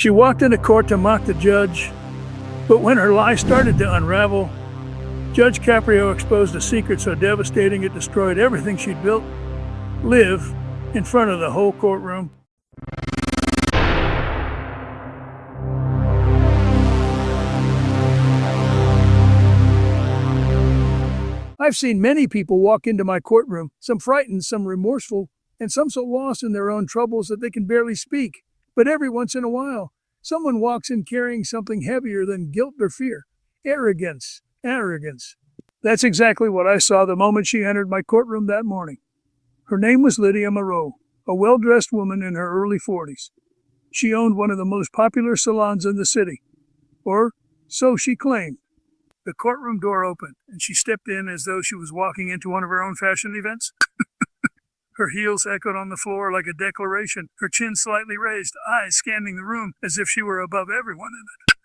She walked into court to mock the judge, but when her lie started to unravel, Judge Caprio exposed a secret so devastating it destroyed everything she'd built, live, in front of the whole courtroom. I've seen many people walk into my courtroom, some frightened, some remorseful, and some so lost in their own troubles that they can barely speak. But every once in a while, someone walks in carrying something heavier than guilt or fear. Arrogance. That's exactly what I saw the moment she entered my courtroom that morning. Her name was Lydia Moreau, a well-dressed woman in her early 40s. She owned one of the most popular salons in the city, or so she claimed. The courtroom door opened, and she stepped in as though she was walking into one of her own fashion events. Her heels echoed on the floor like a declaration, her chin slightly raised, eyes scanning the room as if she were above everyone in it.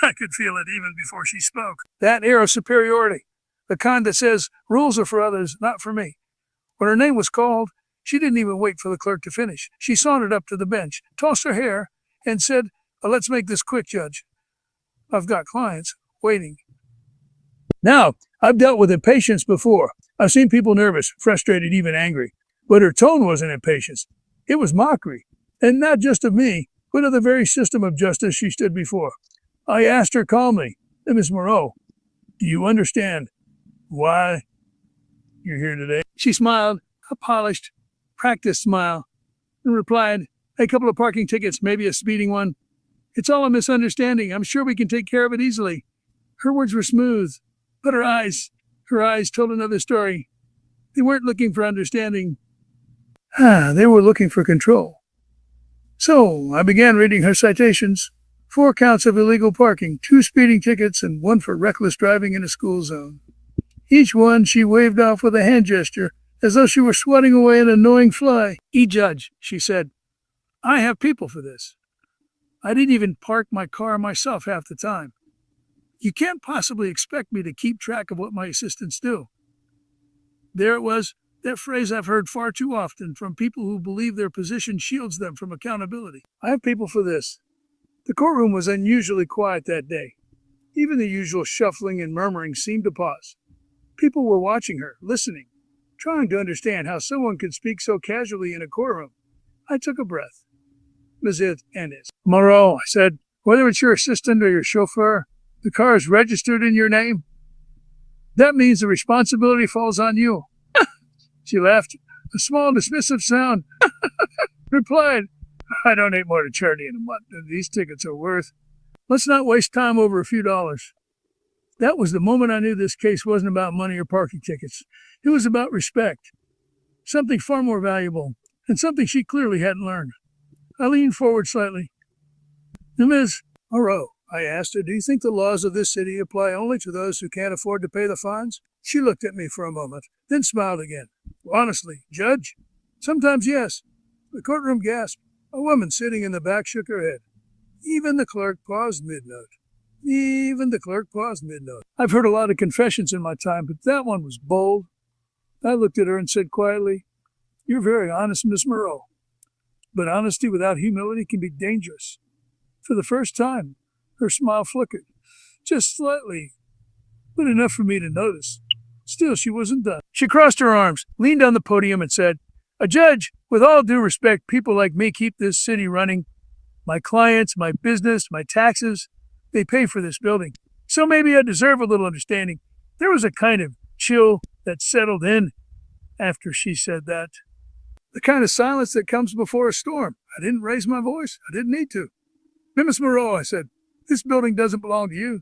I could feel it even before she spoke. That air of superiority, the kind that says, rules are for others, not for me. When her name was called, she didn't even wait for the clerk to finish. She sauntered up to the bench, tossed her hair, and said, let's make this quick, Judge. I've got clients waiting. Now, I've dealt with impatience before. I've seen people nervous, frustrated, even angry. But her tone wasn't impatience. It was mockery. And not just of me, but of the very system of justice she stood before. I asked her calmly, Miss Moreau, do you understand why you're here today? She smiled, a polished, practiced smile, and replied, a couple of parking tickets, maybe a speeding one. It's all a misunderstanding. I'm sure we can take care of it easily. Her words were smooth, but her eyes told another story. They weren't looking for understanding. They were looking for control. So I began reading her citations. 4 counts of illegal parking, 2 speeding tickets, and 1 for reckless driving in a school zone. Each one she waved off with a hand gesture, as though she were swatting away an annoying fly. Judge, she said, I have people for this. I didn't even park my car myself half the time. You can't possibly expect me to keep track of what my assistants do. There it was, that phrase I've heard far too often from people who believe their position shields them from accountability. I have people for this. The courtroom was unusually quiet that day. Even the usual shuffling and murmuring seemed to pause. People were watching her, listening, trying to understand how someone could speak so casually in a courtroom. I took a breath. Ms. Ennis. Moreau, I said, whether it's your assistant or your chauffeur, the car is registered in your name. That means the responsibility falls on you. She laughed, a small dismissive sound. Replied, I donate more to charity in a month than these tickets are worth. Let's not waste time over a few dollars. That was the moment I knew this case wasn't about money or parking tickets. It was about respect. Something far more valuable, and something she clearly hadn't learned. I leaned forward slightly. Ms. Moreau, I asked her, do you think the laws of this city apply only to those who can't afford to pay the fines? She looked at me for a moment, then smiled again. Honestly, Judge, sometimes yes. The courtroom gasped. A woman sitting in the back shook her head. Even the clerk paused mid-note. I've heard a lot of confessions in my time, but that one was bold. I looked at her and said quietly, you're very honest, Miss Moreau. But honesty without humility can be dangerous. For the first time, her smile flickered, just slightly, but enough for me to notice. Still, she wasn't done. She crossed her arms, leaned on the podium, and said, a judge, with all due respect, people like me keep this city running. My clients, my business, my taxes, they pay for this building. So maybe I deserve a little understanding. There was a kind of chill that settled in after she said that. The kind of silence that comes before a storm. I didn't raise my voice. I didn't need to. Miss Moreau, I said, this building doesn't belong to you.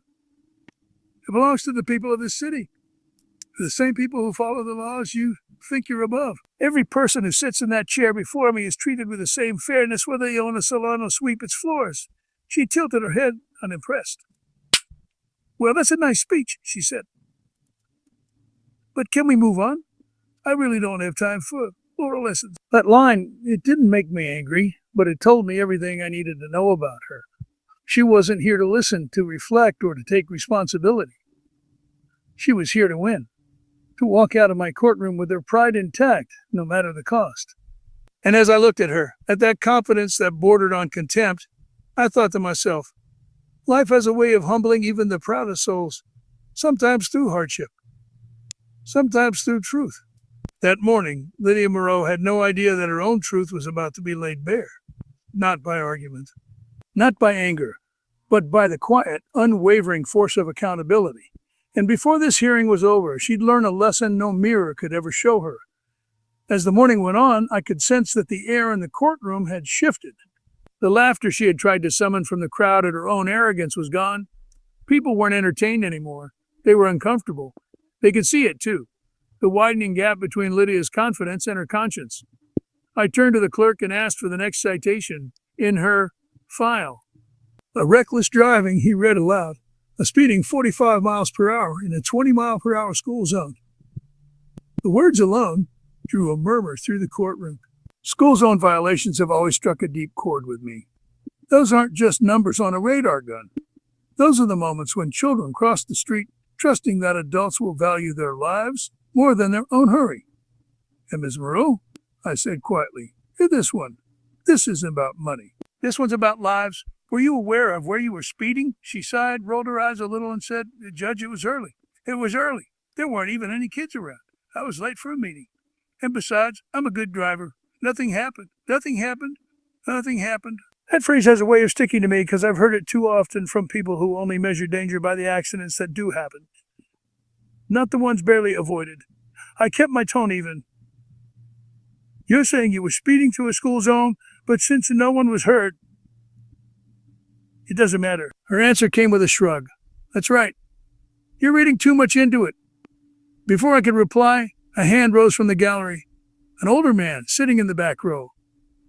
It belongs to the people of this city. The same people who follow the laws you think you're above. Every person who sits in that chair before me is treated with the same fairness whether they own a salon or sweep its floors. She tilted her head, unimpressed. Well, that's a nice speech, she said. But can we move on? I really don't have time for oral lessons. That line, it didn't make me angry, but it told me everything I needed to know about her. She wasn't here to listen, to reflect, or to take responsibility. She was here to win, to walk out of my courtroom with her pride intact, no matter the cost. And as I looked at her, at that confidence that bordered on contempt, I thought to myself, life has a way of humbling even the proudest souls, sometimes through hardship, sometimes through truth. That morning, Lydia Moreau had no idea that her own truth was about to be laid bare, not by argument, not by anger, but by the quiet, unwavering force of accountability. And before this hearing was over, she'd learn a lesson no mirror could ever show her. As the morning went on, I could sense that the air in the courtroom had shifted. The laughter she had tried to summon from the crowd at her own arrogance was gone. People weren't entertained anymore. They were uncomfortable. They could see it, too, the widening gap between Lydia's confidence and her conscience. I turned to the clerk and asked for the next citation in her file. A reckless driving, he read aloud. A speeding 45 miles per hour in a 20-mile-per-hour school zone. The words alone drew a murmur through the courtroom. School zone violations have always struck a deep chord with me. Those aren't just numbers on a radar gun. Those are the moments when children cross the street trusting that adults will value their lives more than their own hurry. And Ms. Moreau, I said quietly, hear this one. This isn't about money. This one's about lives. Were you aware of where you were speeding? She sighed, rolled her eyes a little, and said, Judge, it was early. It was early. There weren't even any kids around. I was late for a meeting. And besides, I'm a good driver. Nothing happened. Nothing happened. Nothing happened. That phrase has a way of sticking to me because I've heard it too often from people who only measure danger by the accidents that do happen, not the ones barely avoided. I kept my tone even. You're saying you were speeding through a school zone, but since no one was hurt, it doesn't matter. Her answer came with a shrug. That's right. You're reading too much into it. Before I could reply, a hand rose from the gallery. An older man sitting in the back row.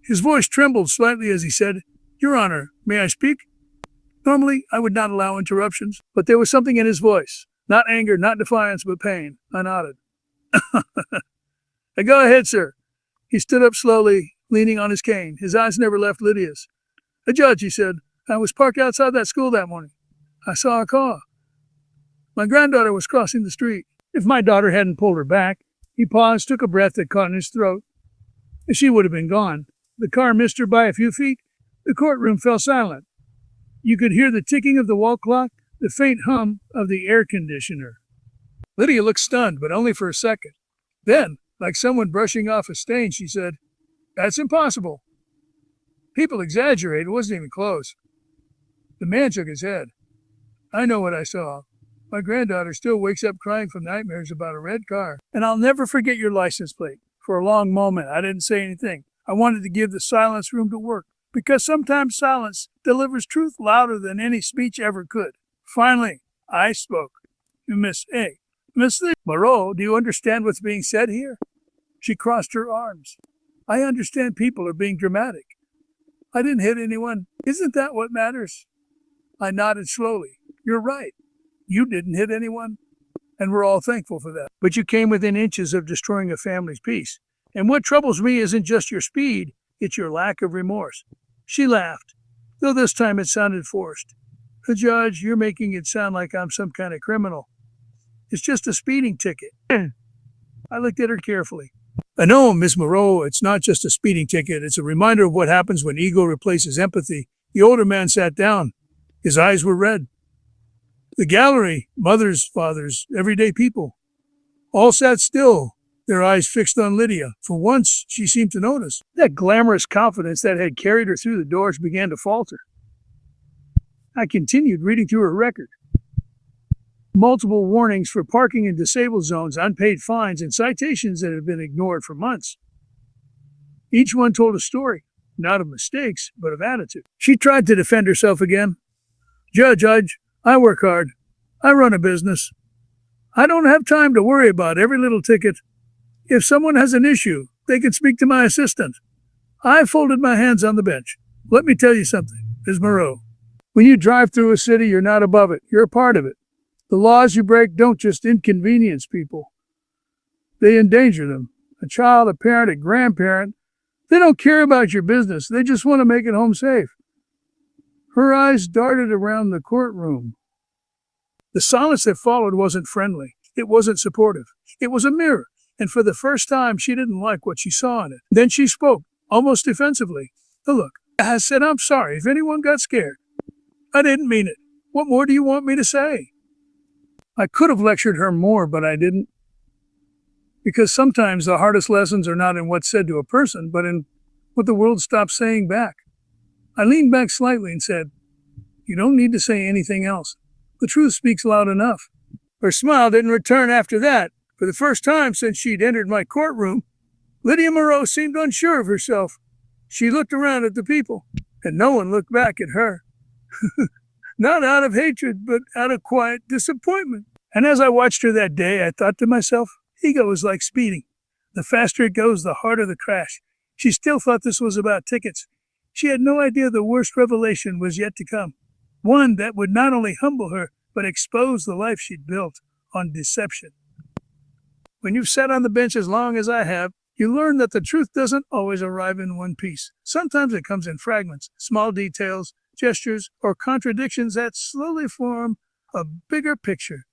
His voice trembled slightly as he said, Your Honor, may I speak? Normally, I would not allow interruptions, but there was something in his voice. Not anger, not defiance, but pain. I nodded. Go ahead, sir. He stood up slowly, leaning on his cane. His eyes never left Lydia's. Judge, he said, I was parked outside that school that morning. I saw a car. My granddaughter was crossing the street. If my daughter hadn't pulled her back, he paused, took a breath that caught in his throat. She would have been gone. The car missed her by a few feet. The courtroom fell silent. You could hear the ticking of the wall clock, the faint hum of the air conditioner. Lydia looked stunned, but only for a second. Then, like someone brushing off a stain, she said, That's impossible. People exaggerate. It wasn't even close. The man shook his head. I know what I saw. My granddaughter still wakes up crying from nightmares about a red car. And I'll never forget your license plate. For a long moment, I didn't say anything. I wanted to give the silence room to work, because sometimes silence delivers truth louder than any speech ever could. Finally, I spoke. Miss Moreau, do you understand what's being said here? She crossed her arms. I understand people are being dramatic. I didn't hit anyone. Isn't that what matters? I nodded slowly. You're right. You didn't hit anyone, and we're all thankful for that. But you came within inches of destroying a family's peace. And what troubles me isn't just your speed, it's your lack of remorse. She laughed, though this time it sounded forced. Judge, you're making it sound like I'm some kind of criminal. It's just a speeding ticket. I looked at her carefully. No, Miss Moreau, it's not just a speeding ticket. It's a reminder of what happens when ego replaces empathy. The older man sat down. His eyes were red. The gallery, mothers, fathers, everyday people, all sat still, their eyes fixed on Lydia. For once, she seemed to notice. That glamorous confidence that had carried her through the doors began to falter. I continued reading through her record. Multiple warnings for parking in disabled zones, unpaid fines, and citations that had been ignored for months. Each one told a story, not of mistakes, but of attitude. She tried to defend herself again. Judge, I work hard. I run a business. I don't have time to worry about every little ticket. If someone has an issue, they can speak to my assistant. I folded my hands on the bench. Let me tell you something, Ms. Moreau. When you drive through a city, you're not above it. You're a part of it. The laws you break don't just inconvenience people. They endanger them. A child, a parent, a grandparent, they don't care about your business. They just want to make it home safe. Her eyes darted around the courtroom. The silence that followed wasn't friendly. It wasn't supportive. It was a mirror, and for the first time, she didn't like what she saw in it. Then she spoke, almost defensively. Look, I said, I'm sorry if anyone got scared. I didn't mean it. What more do you want me to say? I could have lectured her more, but I didn't. Because sometimes the hardest lessons are not in what's said to a person, but in what the world stops saying back. I leaned back slightly and said, you don't need to say anything else. The truth speaks loud enough. Her smile didn't return after that. For the first time since she'd entered my courtroom, Lydia Moreau seemed unsure of herself. She looked around at the people, and no one looked back at her. Not out of hatred, but out of quiet disappointment. And as I watched her that day, I thought to myself, ego is like speeding. The faster it goes, the harder the crash. She still thought this was about tickets. She had no idea the worst revelation was yet to come. One that would not only humble her, but expose the life she'd built on deception. When you've sat on the bench as long as I have, you learn that the truth doesn't always arrive in one piece. Sometimes it comes in fragments, small details, gestures, or contradictions that slowly form a bigger picture.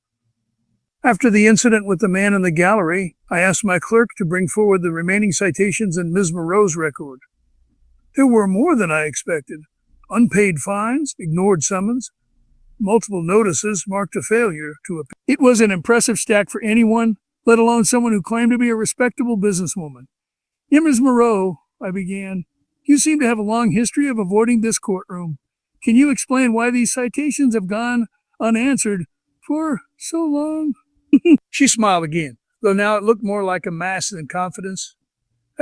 After the incident with the man in the gallery, I asked my clerk to bring forward the remaining citations in Ms. Moreau's record. There were more than I expected. Unpaid fines, ignored summons, multiple notices marked a failure to appear. It was an impressive stack for anyone, let alone someone who claimed to be a respectable businesswoman. Ms. Moreau, I began, you seem to have a long history of avoiding this courtroom. Can you explain why these citations have gone unanswered for so long? She smiled again, though now it looked more like a mask than confidence.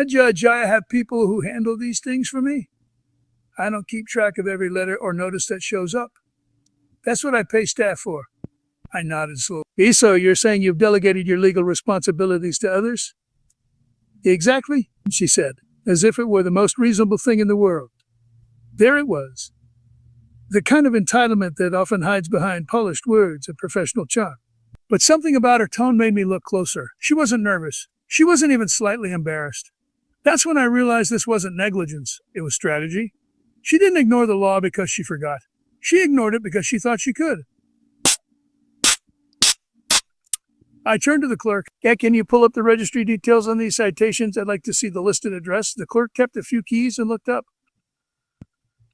Judge, I have people who handle these things for me. I don't keep track of every letter or notice that shows up. That's what I pay staff for. I nodded slowly. So you're saying you've delegated your legal responsibilities to others? Exactly, she said, as if it were the most reasonable thing in the world. There it was. The kind of entitlement that often hides behind polished words and professional charm. But something about her tone made me look closer. She wasn't nervous. She wasn't even slightly embarrassed. That's when I realized this wasn't negligence. It was strategy. She didn't ignore the law because she forgot. She ignored it because she thought she could. I turned to the clerk. Can you pull up the registry details on these citations? I'd like to see the listed address. The clerk kept a few keys and looked up.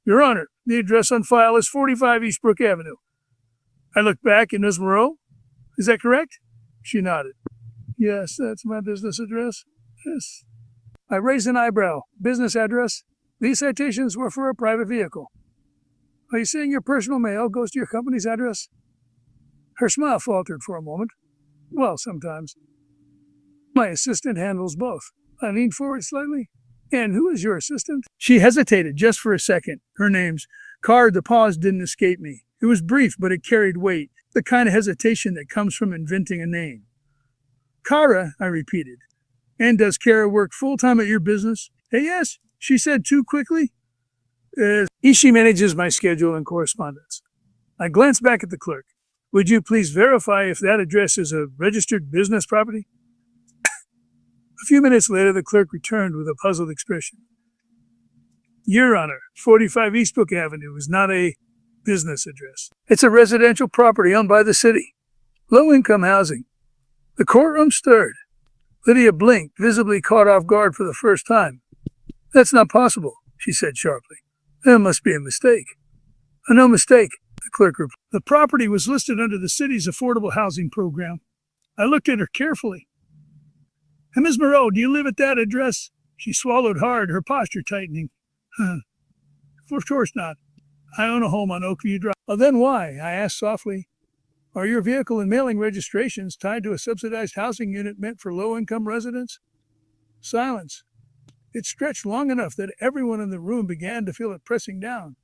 Your Honor, the address on file is 45 Eastbrook Avenue. I looked back and Ms. Moreau, is that correct? She nodded. Yes, that's my business address. Yes. I raised an eyebrow. Business address? These citations were for a private vehicle. Are you saying your personal mail goes to your company's address? Her smile faltered for a moment. Well, sometimes. My assistant handles both. I leaned forward slightly. And who is your assistant? She hesitated just for a second. Her name's Carr. The pause didn't escape me. It was brief, but it carried weight. The kind of hesitation that comes from inventing a name. Kara, I repeated. And does Kara work full-time at your business? Yes, she said too quickly. She manages my schedule and correspondence. I glanced back at the clerk. Would you please verify if that address is a registered business property? A few minutes later, the clerk returned with a puzzled expression. Your Honor, 45 Eastbrook Avenue is not a business address. It's a residential property owned by the city. Low-income housing. The courtroom stirred. Lydia blinked, visibly caught off guard for the first time. That's not possible, she said sharply. There must be a mistake. No mistake, the clerk replied. The property was listed under the city's affordable housing program. I looked at her carefully. Ms. Moreau, do you live at that address? She swallowed hard, her posture tightening. Of course not. I own a home on Oakview Drive. Then why? I asked softly. Are your vehicle and mailing registrations tied to a subsidized housing unit meant for low-income residents? Silence. It stretched long enough that everyone in the room began to feel it pressing down.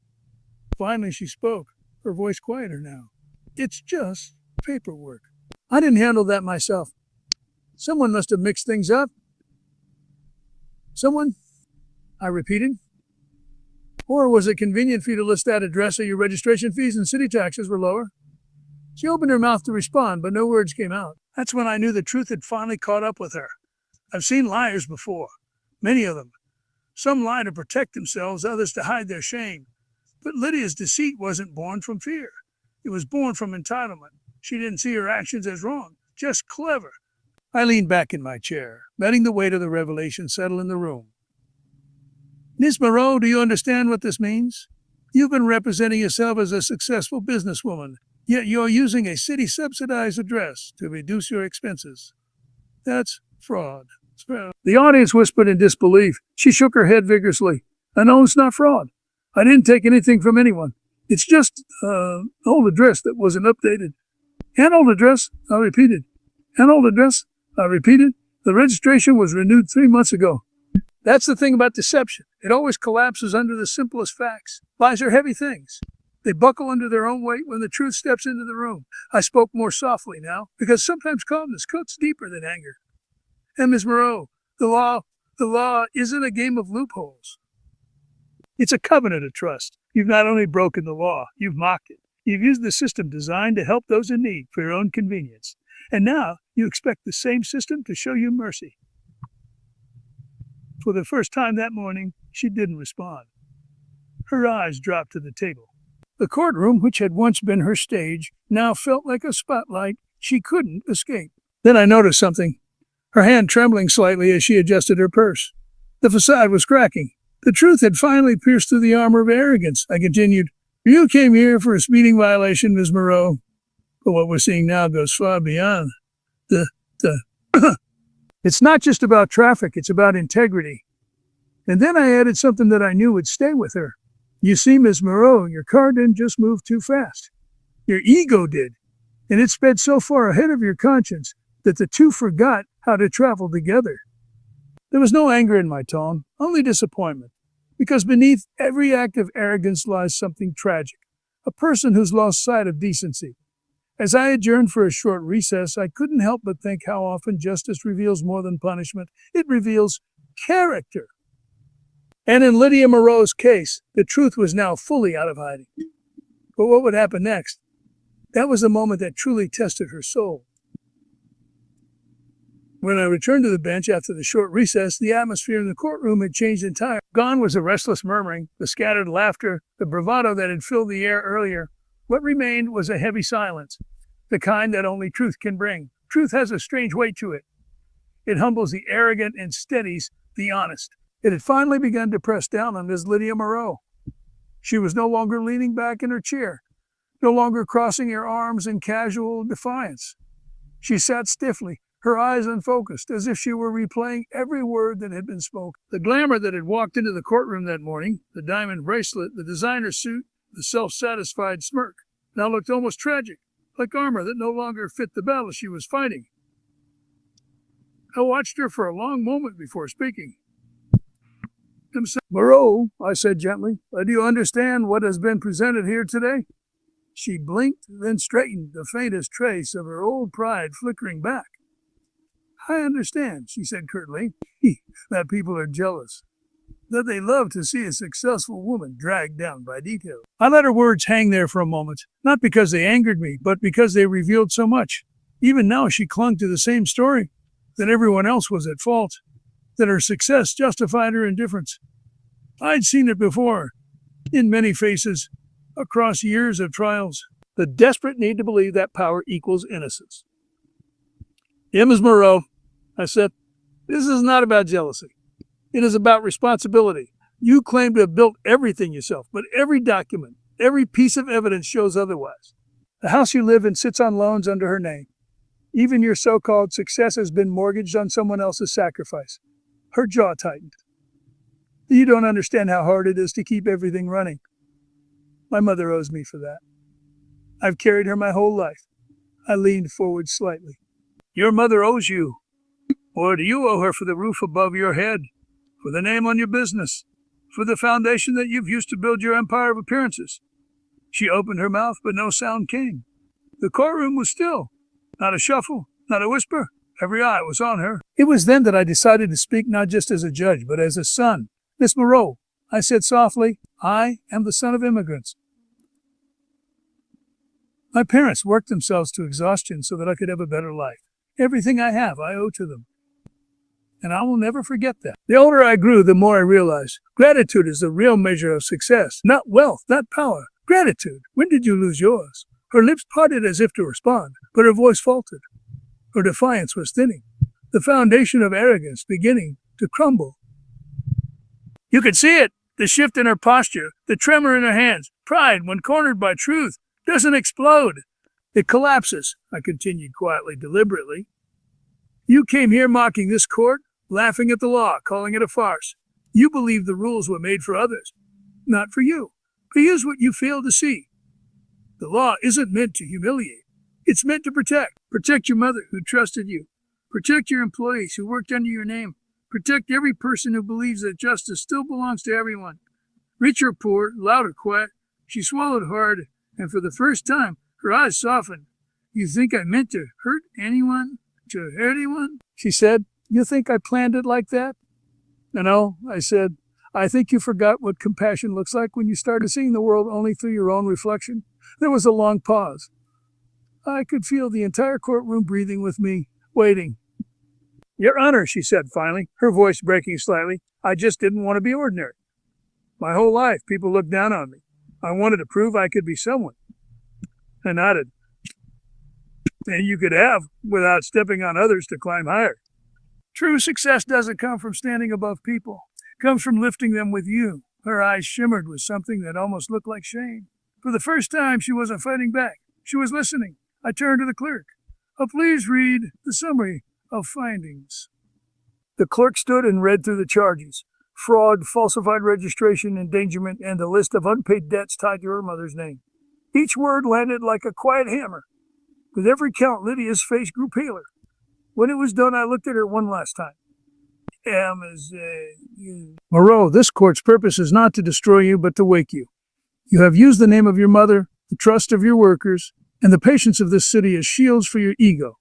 Finally she spoke, her voice quieter now. It's just paperwork. I didn't handle that myself. Someone must have mixed things up. Someone? I repeated. Or was it convenient for you to list that address so your registration fees and city taxes were lower? She opened her mouth to respond, but no words came out. That's when I knew the truth had finally caught up with her. I've seen liars before, many of them. Some lie to protect themselves, others to hide their shame. But Lydia's deceit wasn't born from fear. It was born from entitlement. She didn't see her actions as wrong, just clever. I leaned back in my chair, letting the weight of the revelation settle in the room. Miss Moreau, do you understand what this means? You've been representing yourself as a successful businesswoman, yet you're using a city-subsidized address to reduce your expenses. That's fraud. The audience whispered in disbelief. She shook her head vigorously. No, it's not fraud. I didn't take anything from anyone. It's just an old address that wasn't updated. An old address? I repeated. An old address? I repeated. The registration was renewed 3 months ago. That's the thing about deception. It always collapses under the simplest facts. Lies are heavy things. They buckle under their own weight when the truth steps into the room. I spoke more softly now, because sometimes calmness cuts deeper than anger. And Miss Moreau, the law isn't a game of loopholes. It's a covenant of trust. You've not only broken the law, you've mocked it. You've used the system designed to help those in need for your own convenience. And now you expect the same system to show you mercy. For the first time that morning, she didn't respond. Her eyes dropped to the table. The courtroom, which had once been her stage, now felt like a spotlight she couldn't escape. Then I noticed something, her hand trembling slightly as she adjusted her purse. The facade was cracking. The truth had finally pierced through the armor of arrogance. I continued, You came here for a speeding violation, Ms. Moreau. But what we're seeing now goes far beyond the It's not just about traffic, it's about integrity. And then I added something that I knew would stay with her. You see, Ms. Moreau, your car didn't just move too fast. Your ego did. And it sped so far ahead of your conscience that the two forgot how to travel together. There was no anger in my tone, only disappointment. Because beneath every act of arrogance lies something tragic. A person who's lost sight of decency. As I adjourned for a short recess, I couldn't help but think how often justice reveals more than punishment. It reveals character. And in Lydia Moreau's case, the truth was now fully out of hiding. But what would happen next? That was the moment that truly tested her soul. When I returned to the bench after the short recess, the atmosphere in the courtroom had changed entirely. Gone was the restless murmuring, the scattered laughter, the bravado that had filled the air earlier. What remained was a heavy silence, the kind that only truth can bring. Truth has a strange weight to it. It humbles the arrogant and steadies the honest. It had finally begun to press down on Miss Lydia Moreau. She was no longer leaning back in her chair, no longer crossing her arms in casual defiance. She sat stiffly, her eyes unfocused, as if she were replaying every word that had been spoken. The glamour that had walked into the courtroom that morning, the diamond bracelet, the designer suit, the self-satisfied smirk, now looked almost tragic, like armor that no longer fit the battle she was fighting. I watched her for a long moment before speaking. Moreau, I said gently, do you understand what has been presented here today? She blinked, then straightened, the faintest trace of her old pride flickering back. I understand, she said curtly, that people are jealous, that they love to see a successful woman dragged down by details. I let her words hang there for a moment, not because they angered me, but because they revealed so much. Even now she clung to the same story, that everyone else was at fault, that her success justified her indifference. I'd seen it before, in many faces, across years of trials. The desperate need to believe that power equals innocence. Ms. Moreau, I said, this is not about jealousy. It is about responsibility. You claim to have built everything yourself, but every document, every piece of evidence shows otherwise. The house you live in sits on loans under her name. Even your so-called success has been mortgaged on someone else's sacrifice. Her jaw tightened. You don't understand how hard it is to keep everything running. My mother owes me for that. I've carried her my whole life. I leaned forward slightly. Your mother owes you. Or do you owe her for the roof above your head, for the name on your business, for the foundation that you've used to build your empire of appearances? She opened her mouth, but no sound came. The courtroom was still. Not a shuffle, not a whisper. Every eye was on her. It was then that I decided to speak not just as a judge, but as a son. Miss Moreau, I said softly, I am the son of immigrants. My parents worked themselves to exhaustion so that I could have a better life. Everything I have, I owe to them. And I will never forget that. The older I grew, the more I realized gratitude is the real measure of success. Not wealth, not power. Gratitude. When did you lose yours? Her lips parted as if to respond, but her voice faltered. Her defiance was thinning. The foundation of arrogance beginning to crumble. You could see it, the shift in her posture, the tremor in her hands. Pride, when cornered by truth, doesn't explode. It collapses, I continued quietly, deliberately. You came here mocking this court, laughing at the law, calling it a farce. You believe the rules were made for others, not for you. But here's what you fail to see. The law isn't meant to humiliate. It's meant to protect. Protect your mother who trusted you. Protect your employees who worked under your name. Protect every person who believes that justice still belongs to everyone. Rich or poor, loud or quiet, she swallowed hard, and for the first time, her eyes softened. You think I meant to hurt anyone? To hurt anyone? She said. You think I planned it like that? No, I said. I think you forgot what compassion looks like when you started seeing the world only through your own reflection. There was a long pause. I could feel the entire courtroom breathing with me, waiting. Your Honor, she said finally, her voice breaking slightly, I just didn't want to be ordinary. My whole life, people looked down on me. I wanted to prove I could be someone. I nodded. And you could have, without stepping on others to climb higher. True success doesn't come from standing above people. It comes from lifting them with you. Her eyes shimmered with something that almost looked like shame. For the first time, she wasn't fighting back. She was listening. I turned to the clerk. Please read the summary of findings. The clerk stood and read through the charges. Fraud, falsified registration, endangerment, and a list of unpaid debts tied to her mother's name. Each word landed like a quiet hammer. With every count, Lydia's face grew paler. When it was done, I looked at her one last time. Moreau, this court's purpose is not to destroy you, but to wake you. You have used the name of your mother, the trust of your workers, and the patience of this city as shields for your ego.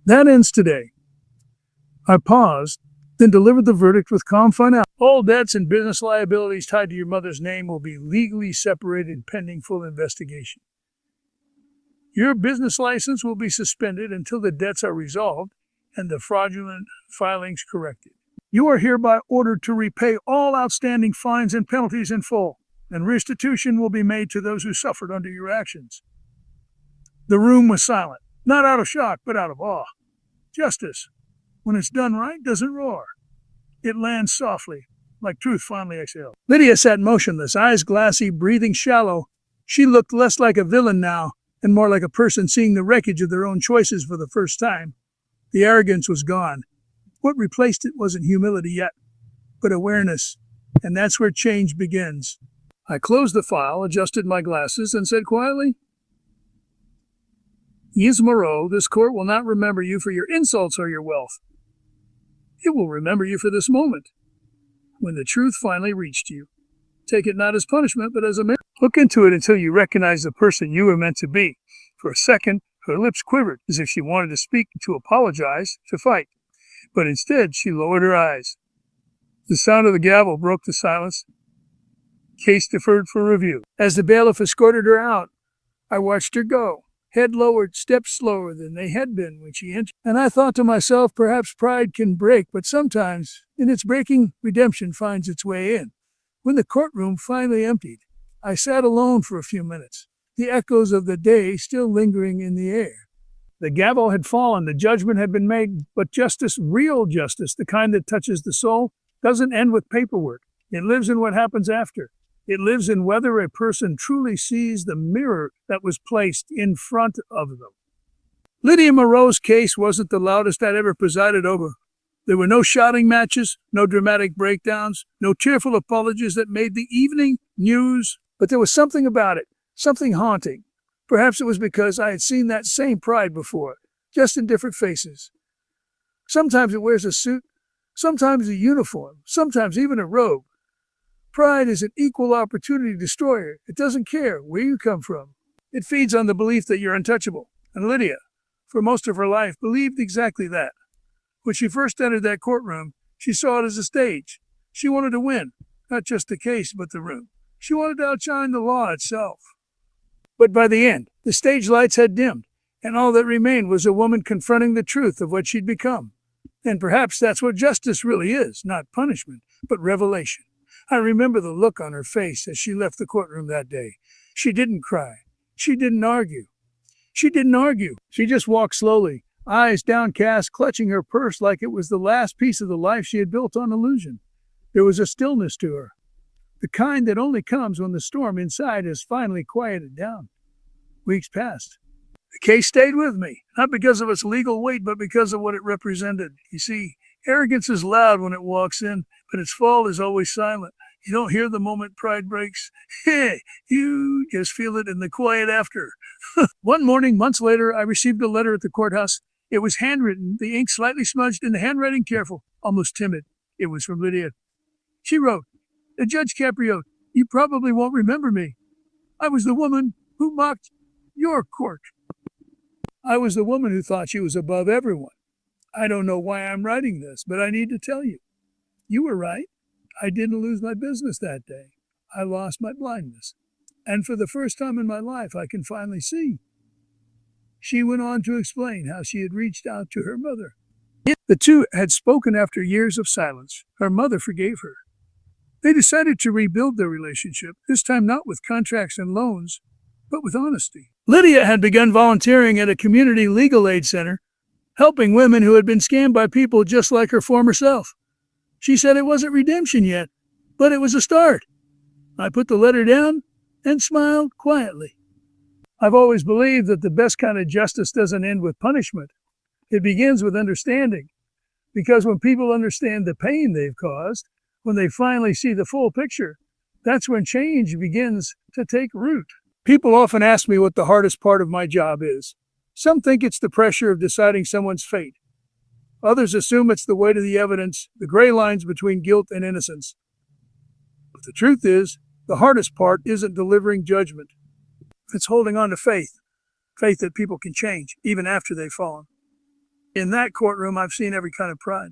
That ends today. I paused, then delivered the verdict with calm finality. All debts and business liabilities tied to your mother's name will be legally separated pending full investigation. Your business license will be suspended until the debts are resolved and the fraudulent filings corrected. You are hereby ordered to repay all outstanding fines and penalties in full, and restitution will be made to those who suffered under your actions. The room was silent, not out of shock, but out of awe. Justice, when it's done right, doesn't roar. It lands softly, like truth finally exhaled. Lydia sat motionless, eyes glassy, breathing shallow. She looked less like a villain now, and more like a person seeing the wreckage of their own choices for the first time. The arrogance was gone. What replaced it wasn't humility yet, but awareness, and that's where change begins. I closed the file, adjusted my glasses, and said quietly, Ms. Moreau, this court will not remember you for your insults or your wealth. It will remember you for this moment, when the truth finally reached you. Take it not as punishment, but as a miracle. Look into it until you recognize the person you were meant to be. For a second, her lips quivered, as if she wanted to speak, to apologize, to fight. But instead, she lowered her eyes. The sound of the gavel broke the silence. Case deferred for review. As the bailiff escorted her out, I watched her go, head lowered, steps slower than they had been when she entered. And I thought to myself, perhaps pride can break, but sometimes, in its breaking, redemption finds its way in. When the courtroom finally emptied, I sat alone for a few minutes, the echoes of the day still lingering in the air. The gavel had fallen, the judgment had been made, but justice, real justice, the kind that touches the soul, doesn't end with paperwork. It lives in what happens after. It lives in whether a person truly sees the mirror that was placed in front of them. Lydia Moreau's case wasn't the loudest I'd ever presided over. There were no shouting matches, no dramatic breakdowns, no tearful apologies that made the evening news, but there was something about it, something haunting. Perhaps it was because I had seen that same pride before, just in different faces. Sometimes it wears a suit, sometimes a uniform, sometimes even a robe. Pride is an equal opportunity destroyer. It doesn't care where you come from. It feeds on the belief that you're untouchable. And Lydia, for most of her life, believed exactly that. When she first entered that courtroom, she saw it as a stage. She wanted to win, not just the case, but the room. She wanted to outshine the law itself. But by the end, the stage lights had dimmed, and all that remained was a woman confronting the truth of what she'd become. And perhaps that's what justice really is, not punishment, but revelation. I remember the look on her face as she left the courtroom that day. She didn't cry. She didn't argue. She just walked slowly, eyes downcast, clutching her purse like it was the last piece of the life she had built on illusion. There was a stillness to her, the kind that only comes when the storm inside has finally quieted down. Weeks passed. The case stayed with me, not because of its legal weight, but because of what it represented. You see, arrogance is loud when it walks in, but its fall is always silent. You don't hear the moment pride breaks. Hey, you just feel it in the quiet after. One morning, months later, I received a letter at the courthouse. It was handwritten, the ink slightly smudged, and the handwriting careful, almost timid. It was from Lydia. She wrote, Judge Caprio, you probably won't remember me. I was the woman who mocked your court. I was the woman who thought she was above everyone. I don't know why I'm writing this, but I need to tell you. You were right. I didn't lose my business that day. I lost my blindness. And for the first time in my life, I can finally see. She went on to explain how she had reached out to her mother. The two had spoken after years of silence. Her mother forgave her. They decided to rebuild their relationship, this time not with contracts and loans, but with honesty. Lydia had begun volunteering at a community legal aid center, helping women who had been scammed by people just like her former self. She said it wasn't redemption yet, but it was a start. I put the letter down and smiled quietly. I've always believed that the best kind of justice doesn't end with punishment. It begins with understanding. Because when people understand the pain they've caused, when they finally see the full picture, that's when change begins to take root. People often ask me what the hardest part of my job is. Some think it's the pressure of deciding someone's fate. Others assume it's the weight of the evidence, the gray lines between guilt and innocence. But the truth is, the hardest part isn't delivering judgment. It's holding on to faith that people can change, even after they've fallen. In that courtroom, I've seen every kind of pride.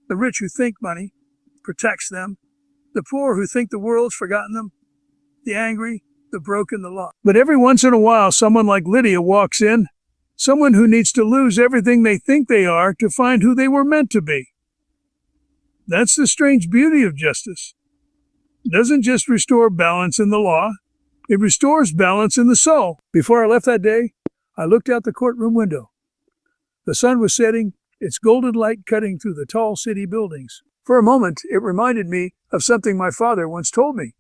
The rich who think money protects them, the poor who think the world's forgotten them, the angry, the broken, the lost. But every once in a while, someone like Lydia walks in, someone who needs to lose everything they think they are to find who they were meant to be. That's the strange beauty of justice. It doesn't just restore balance in the law, it restores balance in the soul. Before I left that day, I looked out the courtroom window. The sun was setting, its golden light cutting through the tall city buildings. For a moment, it reminded me of something my father once told me.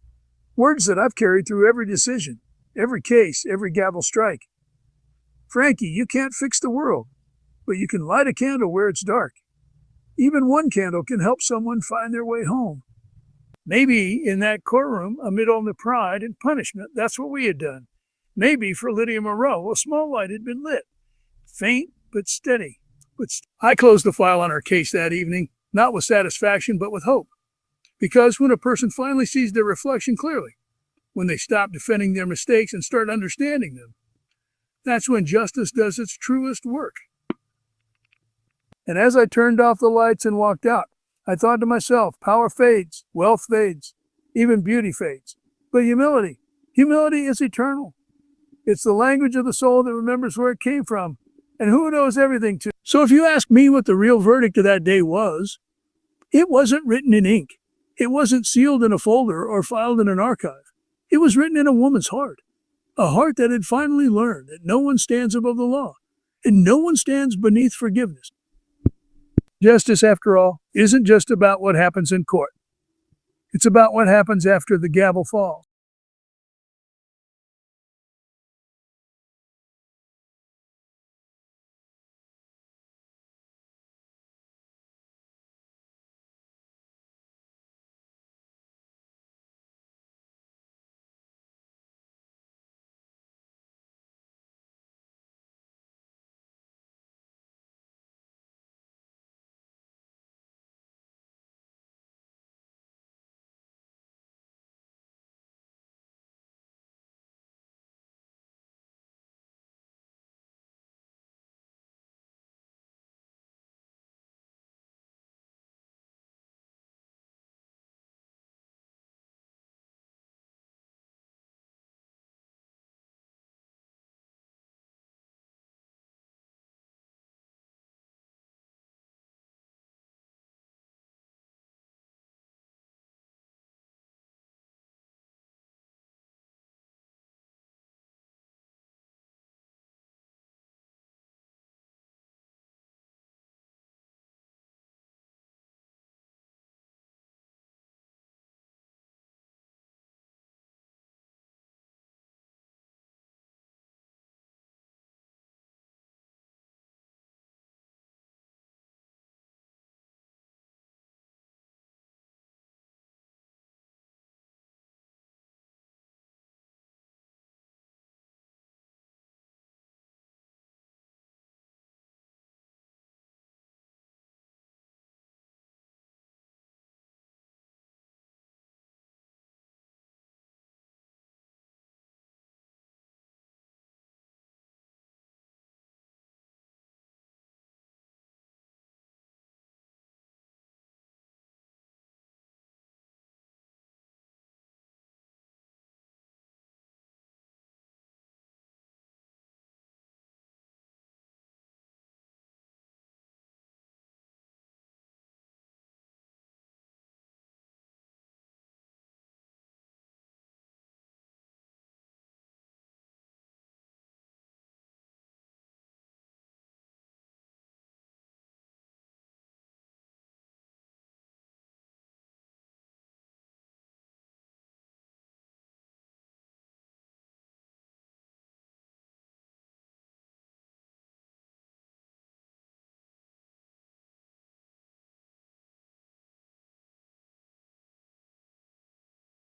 Words that I've carried through every decision, every case, every gavel strike. Frankie, you can't fix the world, but you can light a candle where it's dark. Even one candle can help someone find their way home. Maybe in that courtroom, amid all the pride and punishment, that's what we had done. Maybe for Lydia Moreau, a small light had been lit. Faint, but steady. I closed the file on our case that evening, not with satisfaction, but with hope. Because when a person finally sees their reflection clearly, when they stop defending their mistakes and start understanding them, that's when justice does its truest work. And as I turned off the lights and walked out, I thought to myself, power fades, wealth fades, even beauty fades. But humility is eternal. It's the language of the soul that remembers where it came from and who it owes everything to. So if you ask me what the real verdict of that day was, it wasn't written in ink. It wasn't sealed in a folder or filed in an archive. It was written in a woman's heart, a heart that had finally learned that no one stands above the law and no one stands beneath forgiveness. Justice, after all, isn't just about what happens in court. It's about what happens after the gavel falls.